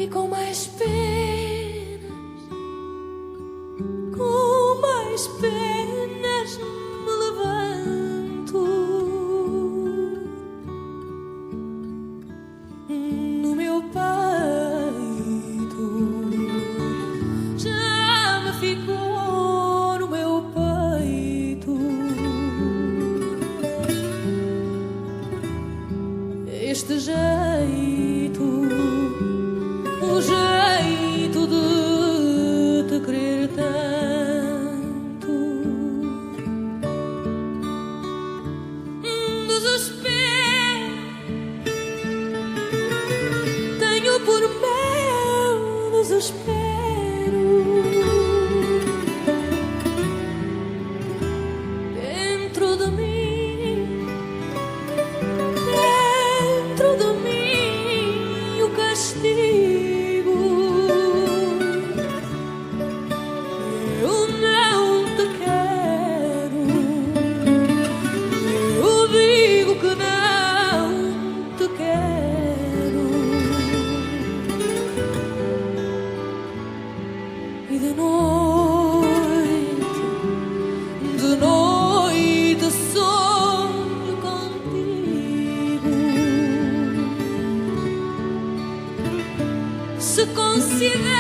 E com mais penas me levanto no meu peito. Já me ficou no meu peito este jeito, o jeito de te querer tanto. Desespero tenho por meu desespero dentro de mim, o castigo. Eu não te quero, eu digo que não te quero. E de noite sonho contigo. Se considera